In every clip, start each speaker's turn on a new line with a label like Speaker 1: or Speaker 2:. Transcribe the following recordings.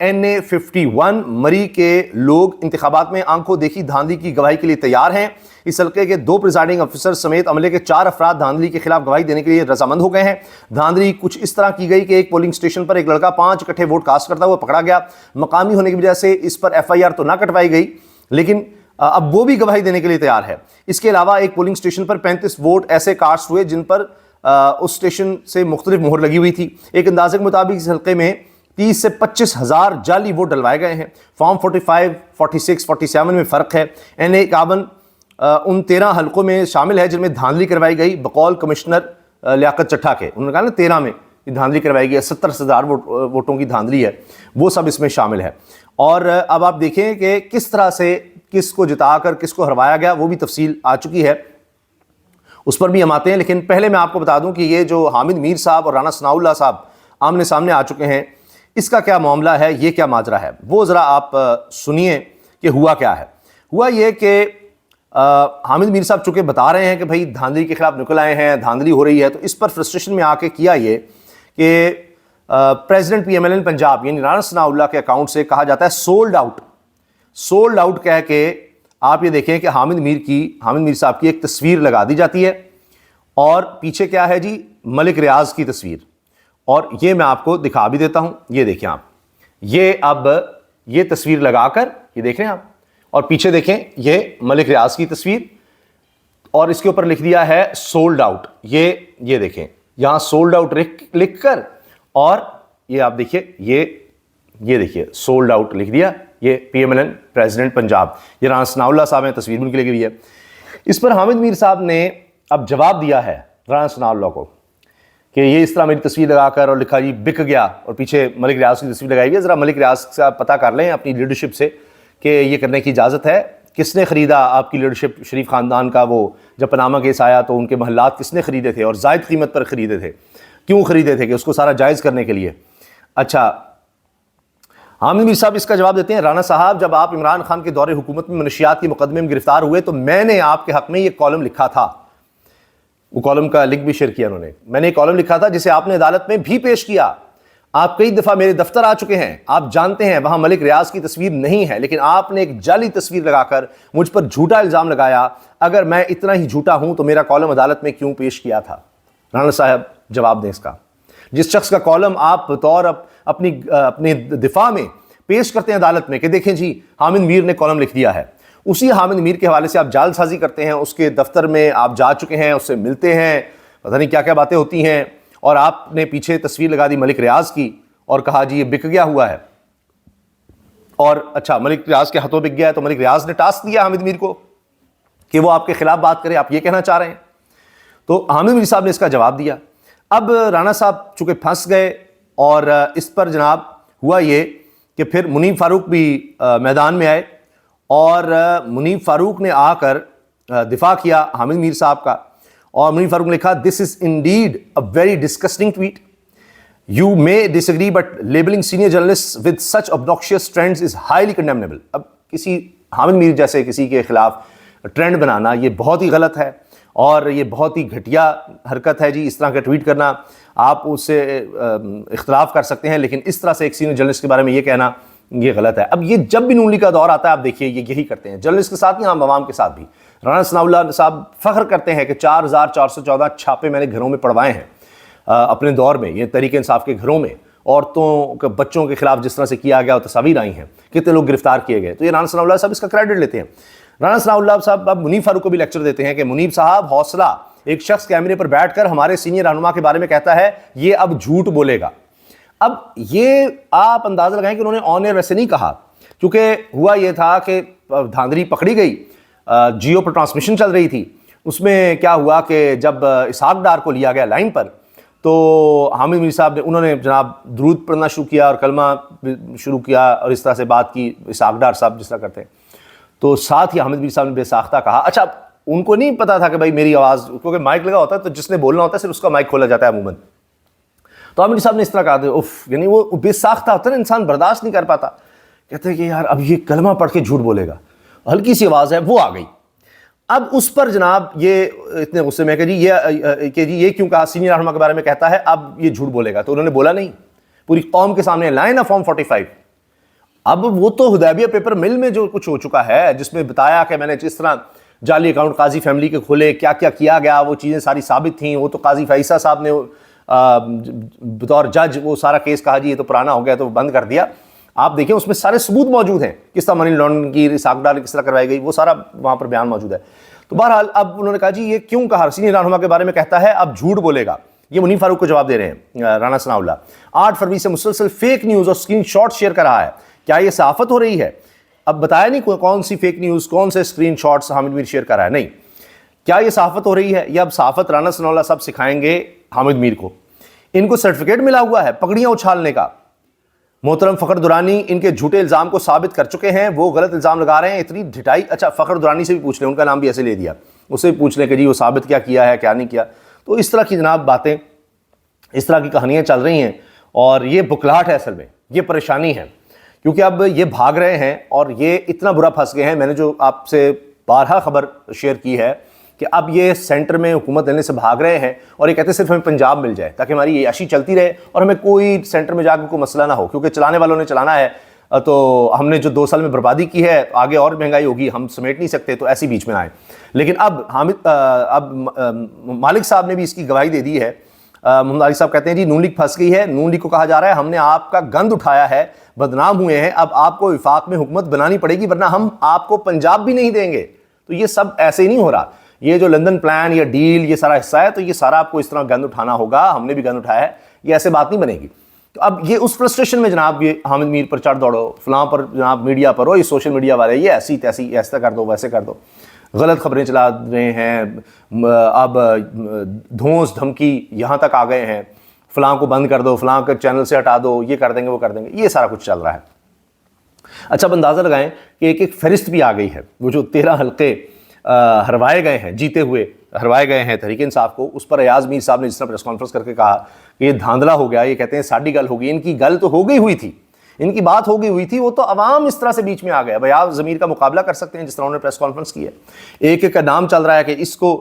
Speaker 1: NA51 مری کے لوگ انتخابات میں آنکھوں دیکھی دھاندلی کی گواہی کے لیے تیار ہیں۔ اس حلقے کے 2 پریزائڈنگ افسر سمیت عملے کے 4 افراد دھاندلی کے خلاف گواہی دینے کے لیے رضامند ہو گئے ہیں۔ دھاندلی کچھ اس طرح کی گئی کہ ایک پولنگ سٹیشن پر ایک لڑکا 5 اکٹھے ووٹ کاسٹ کرتا ہوا پکڑا گیا۔ مقامی ہونے کی وجہ سے اس پر FIR تو نہ کٹوائی گئی، لیکن اب وہ بھی گواہی دینے کے لیے تیار ہے۔ اس کے علاوہ ایک پولنگ سٹیشن پر 35 ووٹ ایسے کاسٹ ہوئے جن پر اس سٹیشن سے مختلف مہر لگی ہوئی تھی۔ ایک اندازے کے مطابق اس حلقے میں 30 سے 25 ہزار جعلی ووٹ ڈلوائے گئے ہیں۔ فارم 45، 46، 47 میں فرق ہے۔ NA51 ان 13 حلقوں میں شامل ہے جن میں دھاندلی کروائی گئی بقول کمشنر لیاقت چٹھا کے۔ انہوں نے کہا نا 13 میں دھاندلی کروائی گئی ہے، 70,000 ووٹوں کی دھاندلی ہے، وہ سب اس میں شامل ہے۔ اور اب آپ دیکھیں کہ کس طرح سے کس کو جتا کر کس کو ہروایا گیا، وہ بھی تفصیل آ چکی ہے، اس پر بھی ہم آتے ہیں۔ لیکن پہلے میں آپ کو بتا دوں کہ یہ جو حامد میر صاحب اور رانا ثناءاللہ صاحب آمنے سامنے آ چکے ہیں، اس کا کیا معاملہ ہے، یہ کیا ماجرا ہے، وہ ذرا آپ سنیے کہ ہوا کیا ہے۔ ہوا یہ کہ حامد میر صاحب چونکہ بتا رہے ہیں کہ بھائی دھاندلی کے خلاف نکل آئے ہیں، دھاندلی ہو رہی ہے، تو اس پر فرسٹریشن میں آ کے کیا یہ کہ پریزیڈنٹ PMLN پنجاب یعنی رانا ثناءاللہ کے اکاؤنٹ سے کہا جاتا ہے سولڈ آؤٹ کہہ کے آپ یہ دیکھیں کہ حامد میر صاحب کی ایک تصویر لگا دی جاتی ہے، اور پیچھے کیا ہے جی، ملک ریاض کی تصویر، اور یہ میں آپ کو دکھا بھی دیتا ہوں، یہ دیکھیں آپ، یہ اب یہ تصویر لگا کر یہ دیکھ رہے ہیں آپ، اور پیچھے دیکھیں یہ ملک ریاض کی تصویر، اور اس کے اوپر لکھ دیا ہے سولڈ آؤٹ، یہ دیکھیں یہاں سولڈ آؤٹ لکھ کر، اور یہ آپ دیکھیے یہ دیکھیے سولڈ آؤٹ لکھ دیا، یہ PMLN پریزیڈنٹ پنجاب، یہ رانا ثناءاللہ صاحب ہیں، تصویر ان کے لیے بھی ہے۔ اس پر حامد میر صاحب نے اب جواب دیا ہے رانا ثناءاللہ کو کہ یہ اس طرح میری تصویر لگا کر اور لکھا جی بک گیا، اور پیچھے ملک ریاض کی تصویر لگائی گئی۔ ذرا ملک ریاض سے آپ پتہ کر لیں اپنی لیڈرشپ سے کہ یہ کرنے کی اجازت ہے، کس نے خریدا آپ کی لیڈرشپ شریف خاندان کا، وہ جب پاناما کیس آیا تو ان کے محلات کس نے خریدے تھے اور زائد قیمت پر خریدے تھے، کیوں خریدے تھے، کہ اس کو سارا جائز کرنے کے لیے۔ اچھا، حامد میر صاحب اس کا جواب دیتے ہیں، رانا صاحب جب آپ عمران خان کے دور حکومت میں منشیات کے مقدمے میں گرفتار ہوئے تو میں نے آپ کے حق میں یہ کالم لکھا تھا، وہ کالم کا لنک بھی شیئر کیا انہوں نے، میں نے ایک کالم لکھا تھا جسے آپ نے عدالت میں بھی پیش کیا، آپ کئی دفعہ میرے دفتر آ چکے ہیں، آپ جانتے ہیں وہاں ملک ریاض کی تصویر نہیں ہے، لیکن آپ نے ایک جعلی تصویر لگا کر مجھ پر جھوٹا الزام لگایا، اگر میں اتنا ہی جھوٹا ہوں تو میرا کالم عدالت میں کیوں پیش کیا تھا؟ رانا صاحب جواب دیں اس کا۔ جس شخص کا کالم آپ بطور اپنی دفاع میں پیش کرتے ہیں عدالت میں کہ دیکھیں جی حامد میر نے کالم لکھ دیا ہے، اسی حامد میر کے حوالے سے آپ جعل سازی کرتے ہیں، اس کے دفتر میں آپ جا چکے ہیں، اس سے ملتے ہیں، پتہ نہیں کیا کیا باتیں ہوتی ہیں، اور آپ نے پیچھے تصویر لگا دی ملک ریاض کی اور کہا جی یہ بک گیا ہوا ہے، اور اچھا ملک ریاض کے ہاتھوں بک گیا ہے تو ملک ریاض نے ٹاسک دیا حامد میر کو کہ وہ آپ کے خلاف بات کرے، آپ یہ کہنا چاہ رہے ہیں؟ تو حامد میر صاحب نے اس کا جواب دیا۔ اب رانا صاحب چونکہ پھنس گئے، اور اس پر جناب ہوا یہ کہ پھر منیب فاروق بھی میدان میں آئے، اور منیب فاروق نے آ کر دفاع کیا حامد میر صاحب کا، اور منیب فاروق نے لکھا this is indeed a very disgusting tweet, you may disagree but labelling senior journalist with such obnoxious trends is highly condemnable. اب کسی حامد میر جیسے کسی کے خلاف ٹرینڈ بنانا یہ بہت ہی غلط ہے، اور یہ بہت ہی گھٹیا حرکت ہے جی، اس طرح کا ٹویٹ کرنا۔ آپ اس سے اختلاف کر سکتے ہیں، لیکن اس طرح سے ایک سینئر جرنلسٹ کے بارے میں یہ کہنا یہ غلط ہے۔ اب یہ جب بھی نون لیگ کا دور آتا ہے آپ دیکھیے یہ یہی کرتے ہیں، جرنلسٹ کے ساتھ ہی عام عوام کے ساتھ بھی۔ رانا ثناءاللہ صاحب فخر کرتے ہیں کہ 4414 چھاپے میں نے گھروں میں پڑھوائے ہیں اپنے دور میں، یہ تحریک انصاف کے گھروں میں، عورتوں کے بچوں کے خلاف جس طرح سے کیا گیا اور تصاویر آئی ہیں، کتنے لوگ گرفتار کیے گئے، تو یہ رانا ثناءاللہ صاحب اس کا کریڈٹ لیتے ہیں۔ رانا ثناءاللہ صاحب اب منیب فاروق کو بھی لیکچر دیتے ہیں کہ منیب صاحب حوصلہ، ایک شخص کیمرے پر بیٹھ کر ہمارے سینئر رہنما کے بارے میں کہتا ہے یہ اب جھوٹ بولے گا۔ اب یہ آپ اندازہ لگائیں کہ انہوں نے آن ایئر ویسے نہیں کہا، کیونکہ ہوا یہ تھا کہ دھاندلی پکڑی گئی، جیو پر ٹرانسمیشن چل رہی تھی، اس میں کیا ہوا کہ جب اسحاق ڈار کو لیا گیا لائن پر تو حامد میر صاحب نے انہوں نے جناب درود پڑھنا شروع کیا اور کلمہ شروع کیا اور اس طرح سے بات کی، اسحاق ڈار صاحب جس طرح کرتے ہیں، تو ساتھ ہی حامد میر صاحب نے بے ساختہ کہا۔ اچھا ان کو نہیں پتا تھا کہ بھائی میری آواز، کیونکہ مائک لگا ہوتا ہے تو جس نے بولنا ہوتا ہے صرف اس کا مائک کھولا جاتا ہے عموماً، تو حامد صاحب نے اس طرح کہا تھا اف، یعنی وہ بے ساختہ ہوتا ہے نا، انسان برداشت نہیں کر پاتا، کہتے ہیں کہ یار اب یہ کلمہ پڑھ کے جھوٹ بولے گا، ہلکی سی آواز ہے وہ آ گئی۔ اب اس پر جناب یہ اتنے غصے میں کہ جی یہ کیوں کہا، سینئر رہنما کے بارے میں کہتا ہے اب یہ جھوٹ بولے گا، تو انہوں نے بولا نہیں، پوری قوم کے سامنے لائن ہے فارم 45، اب وہ تو حدیبیہ پیپر مل میں جو کچھ ہو چکا ہے، جس میں بتایا کہ میں نے جس طرح جعلی اکاؤنٹ قاضی فیملی کے کھولے، کیا کیا کیا گیا، وہ چیزیں ساری ثابت تھیں. وہ تو قاضی فیصل صاحب نے بطور جج وہ سارا کیس کہا جی یہ تو پرانا ہو گیا تو بند کر دیا. آپ دیکھیں اس میں سارے ثبوت موجود ہیں، کس طرح منی لانڈرنگ کی ساکھ ڈال کس طرح کروائی گئی، وہ سارا وہاں پر بیان موجود ہے. تو بہرحال اب انہوں نے کہا جی یہ کیوں کہا، رسینی رہنما کے بارے میں کہتا ہے اب جھوٹ بولے گا. یہ منیر فاروق کو جواب دے رہے ہیں رانا ثناء اللہ. 8 فروری سے مسلسل فیک نیوز اور اسکرین شاٹ شیئر کر رہا ہے، کیا یہ صحافت ہو رہی ہے؟ اب بتایا نہیں کون سی فیک نیوز، کون سے اسکرین شاٹس حامد میر شیئر کر رہا ہے. نہیں، کیا یہ صحافت ہو رہی ہے؟ یہ اب صحافت رانا ثناء اللہ صاحب سکھائیں گے حامد میر کو. ان کو سرٹیفکیٹ ملا ہوا ہے پگڑیاں اچھالنے کا. محترم فخر درانی ان کے جھوٹے الزام کو ثابت کر چکے ہیں، وہ غلط الزام لگا رہے ہیں. اتنی ڈھٹائی. اچھا فخر درانی سے بھی پوچھ لیں، ان کا نام بھی ایسے لے دیا، اس سے بھی پوچھ لیں کہ جی وہ ثابت کیا ہے کیا نہیں کیا. تو اس طرح کی جناب باتیں، اس طرح کی کہانیاں چل رہی ہیں، اور یہ بکلاہٹ ہے اصل میں، یہ پریشانی ہے. کیونکہ اب یہ بھاگ رہے ہیں اور یہ اتنا برا پھنس گئے ہیں. میں نے جو آپ سے بارہا خبر شیئر کی ہے کہ اب یہ سینٹر میں حکومت لینے سے بھاگ رہے ہیں، اور یہ کہتے ہیں صرف ہمیں پنجاب مل جائے تاکہ ہماری عیاشی چلتی رہے اور ہمیں کوئی سینٹر میں جا کے کوئی مسئلہ نہ ہو، کیونکہ چلانے والوں نے چلانا ہے. تو ہم نے جو 2 سال میں بربادی کی ہے، آگے اور مہنگائی ہوگی، ہم سمیٹ نہیں سکتے، تو ایسی بیچ میں آئے. لیکن اب مالک صاحب نے بھی اس کی گواہی دے دی ہے. محمد علی صاحب کہتے ہیں جی نون لیگ پھنس گئی ہے. نون لیگ کو کہا جا رہا ہے ہم نے آپ کا گند اٹھایا ہے، بدنام ہوئے ہیں، اب آپ کو وفاق میں حکومت بنانی پڑے گی ورنہ ہم آپ کو پنجاب بھی نہیں دیں گے. تو یہ سب ایسے ہی نہیں ہو رہا. یہ جو لندن پلان یا ڈیل یہ سارا حصہ ہے، تو یہ سارا آپ کو اس طرح گند اٹھانا ہوگا. ہم نے بھی گند اٹھایا ہے، یہ ایسے بات نہیں بنے گی. تو اب یہ اس فرسٹریشن میں جناب یہ حامد میر پر چڑھ دوڑو، فلاں پر جناب میڈیا پر ہو، یہ سوشل میڈیا والے یہ ایسی تیسی ایسا کر دو ویسے کر دو، غلط خبریں چلا رہے ہیں. اب دھونس دھمکی یہاں تک آ گئے ہیں، فلاں کو بند کر دو، فلاں کے چینل سے ہٹا دو، یہ کر دیں گے وہ کر دیں گے، یہ سارا کچھ چل رہا ہے. اچھا اب اندازہ لگائیں کہ ایک فہرست بھی آ گئی ہے. وہ جو 13 حلقے ہروائے گئے ہیں، جیتے ہوئے ہروائے گئے ہیں تحریک انصاف کو، اس پر ایاز میر صاحب نے جس طرح پریس کانفرنس کر کے کہا کہ یہ دھاندلا ہو گیا. یہ کہتے ہیں ساڈی گل ہو گئی. ان کی گل تو ہو گئی ہوئی تھی، ان کی بات ہو گئی ہوئی تھی، وہ تو عوام اس طرح سے بیچ میں آ گیا. بھائی آپ ضمیر کا مقابلہ کر سکتے ہیں جس طرح انہوں نے پریس کانفرنس کی ہے. ایک کا نام چل رہا ہے کہ اس کو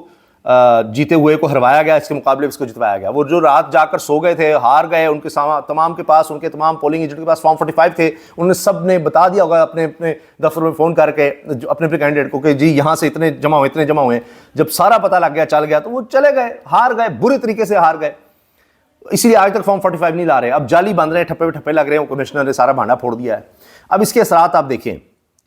Speaker 1: جیتے ہوئے کو ہروایا گیا، اس کے مقابلے اس کو جتوایا گیا. وہ جو رات جا کر سو گئے تھے، ہار گئے، ان کے تمام کے پاس، ان کے تمام پولنگ ایجنٹ کے پاس فارم 45 تھے، انہوں نے سب نے بتا دیا ہوگا اپنے اپنے دفتر میں فون کر کے اپنے کینڈیڈیٹ کو کہ جی یہاں سے اتنے جمع ہوئے. جب سارا پتہ لگ گیا، چل گیا، تو وہ چلے گئے، ہار گئے، برے طریقے سے ہار گئے. اسی لیے آج تک فارم 45 نہیں لا رہے. اب جعلی بند رہے ہیں، ٹھپے ٹھپے لگ رہے ہیں. کمشنر نے سارا بھانڈا پھوڑ دیا ہے. اب اس کے اثرات آپ دیکھیں،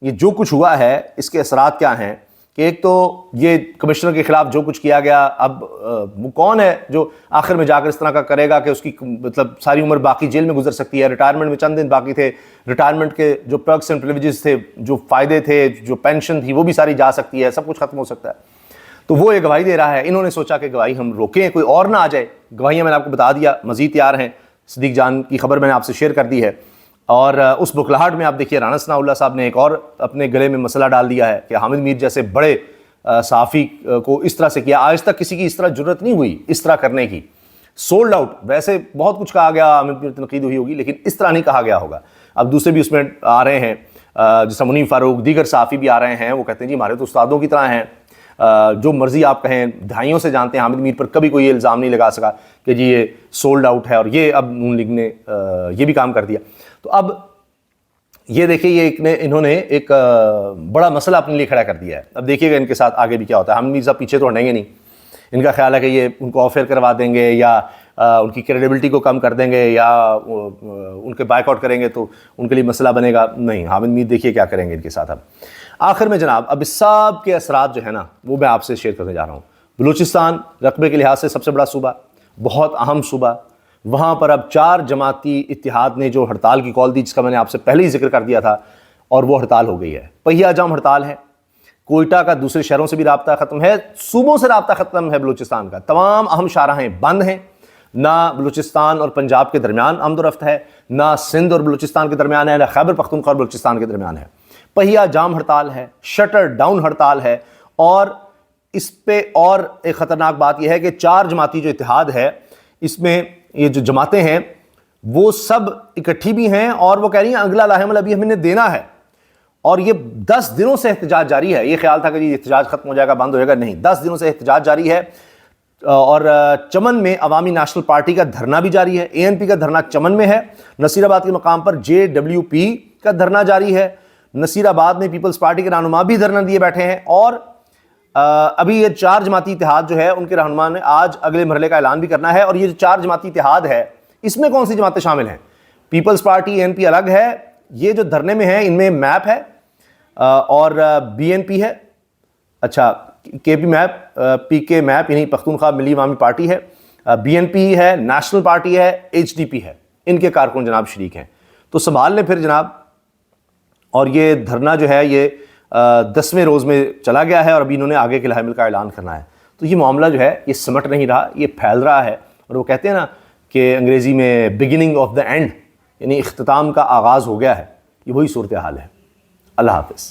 Speaker 1: یہ جو کچھ ہوا ہے اس کے اثرات کیا ہیں کہ ایک تو یہ کمشنر کے خلاف جو کچھ کیا گیا، اب وہ کون ہے جو آخر میں جا کر اس طرح کا کرے گا کہ اس کی مطلب ساری عمر باقی جیل میں گزر سکتی ہے. ریٹائرمنٹ میں چند دن باقی تھے، ریٹائرمنٹ کے جو پرکس اینڈ پریویلیجز تھے، جو فائدے تھے، جو پینشن تھی، وہ بھی ساری جا سکتی ہے، سب کچھ ختم ہو سکتا ہے. تو وہ یہ گواہی دے رہا ہے. انہوں نے سوچا کہ گواہی ہم روکیں، کوئی اور نہ آ جائے. گواہیاں میں نے آپ کو بتا دیا مزید تیار ہیں. صدیق جان کی خبر میں نے آپ سے شیئر کر دی ہے. اور اس بکلاہٹ میں آپ دیکھیے رانا ثناء اللہ صاحب نے ایک اور اپنے گلے میں مسئلہ ڈال دیا ہے کہ حامد میر جیسے بڑے صحافی کو اس طرح سے کیا. آج تک کسی کی اس طرح جرت نہیں ہوئی اس طرح کرنے کی. Sold out. ویسے بہت کچھ کہا گیا، حامد میر تنقید ہوئی ہوگی، لیکن اس طرح نہیں کہا گیا ہوگا. اب دوسرے بھی اس میں آ رہے ہیں، جیسا منیر فاروق، دیگر صحافی بھی آ رہے ہیں. وہ کہتے ہیں جی ہمارے تو استادوں کی طرح ہیں، جو مرضی آپ کہیں، دہائیوں سے جانتے ہیں حامد میر پر کبھی کوئی یہ الزام نہیں لگا سکا کہ جی یہ سولڈ آؤٹ ہے. اور یہ اب نون لیگ نے یہ بھی کام کر دیا. تو اب یہ دیکھیں یہ انہوں نے ایک بڑا مسئلہ اپنے لیے کھڑا کر دیا ہے. اب دیکھیے گا ان کے ساتھ آگے بھی کیا ہوتا ہے. حامد میر صاحب پیچھے تو ہٹیں گے نہیں. ان کا خیال ہے کہ یہ ان کو آف ایئر کروا دیں گے یا ان کی کریڈیبلٹی کو کم کر دیں گے یا ان کے بائک آؤٹ کریں گے تو ان کے لیے مسئلہ بنے گا. نہیں، حامد میر دیکھیے کیا کریں گے ان کے ساتھ. اب آخر میں جناب اب اس سب کے اثرات جو ہے نا وہ میں آپ سے شیئر کرنے جا رہا ہوں. بلوچستان رقبے کے لحاظ سے سب سے بڑا صوبہ، بہت اہم صوبہ. وہاں پر اب 4 جماعتی اتحاد نے جو ہڑتال کی کال دی، جس کا میں نے آپ سے پہلے ہی ذکر کر دیا تھا، اور وہ ہڑتال ہو گئی ہے. پہیا جام ہڑتال ہے. کوئٹہ کا دوسرے شہروں سے بھی رابطہ ختم ہے، صوبوں سے رابطہ ختم ہے. بلوچستان کا تمام اہم شاہراہیں بند ہیں. نہ بلوچستان اور پنجاب کے درمیان آمد و رفت ہے، نہ سندھ اور بلوچستان کے درمیان ہے، نہ خیبر پختونخوا اور بلوچستان کے درمیان ہے. پہیا جام ہڑتال ہے، شٹر ڈاؤن ہڑتال ہے. اور اس پہ اور ایک خطرناک بات یہ ہے کہ 4 جماعتی جو اتحاد ہے، اس میں یہ جو جماعتیں ہیں وہ سب اکٹھی بھی ہیں، اور وہ کہہ رہی ہیں اگلا لاحمل ابھی ہمیں نے دینا ہے. اور یہ 10 دنوں سے احتجاج جاری ہے. یہ خیال تھا کہ یہ احتجاج ختم ہو جائے گا، بند ہو جائے گا، نہیں، 10 دنوں سے احتجاج جاری ہے. اور چمن میں عوامی نیشنل پارٹی کا دھرنا بھی جاری ہے. ANP کا دھرنا چمن میں ہے. نصیر آباد کے مقام پر JWP کا دھرنا جاری ہے، نصیر آباد میں پیپلز پارٹی کے رہنما بھی دھرنا دیے بیٹھے ہیں، اور ابھی یہ 4 جماعتی اتحاد جو ہے ان کے رہنما نے آج اگلے مرحلے کا اعلان بھی کرنا ہے۔ اور یہ جو 4 جماعتی اتحاد ہے اس میں کون سی جماعتیں شامل ہیں؟ پیپلز پارٹی NP الگ ہے، یہ جو دھرنے میں ہیں ان میں میپ ہے اور BNP ہے، اچھا KP میپ، PK میپ یعنی پختونخوا ملی عوامی پارٹی ہے، BNP ہے، نیشنل پارٹی ہے، HDP ہے، ان کے کارکن جناب شریک ہیں۔ تو سنبھال لیں پھر جناب۔ اور یہ دھرنا جو ہے یہ 10ویں روز میں چلا گیا ہے اور ابھی انہوں نے آگے کے حمل کا اعلان کرنا ہے۔ تو یہ معاملہ جو ہے یہ سمٹ نہیں رہا، یہ پھیل رہا ہے، اور وہ کہتے ہیں نا کہ انگریزی میں بگننگ آف دا اینڈ، یعنی اختتام کا آغاز ہو گیا ہے، یہ وہی صورتحال ہے۔ اللہ حافظ۔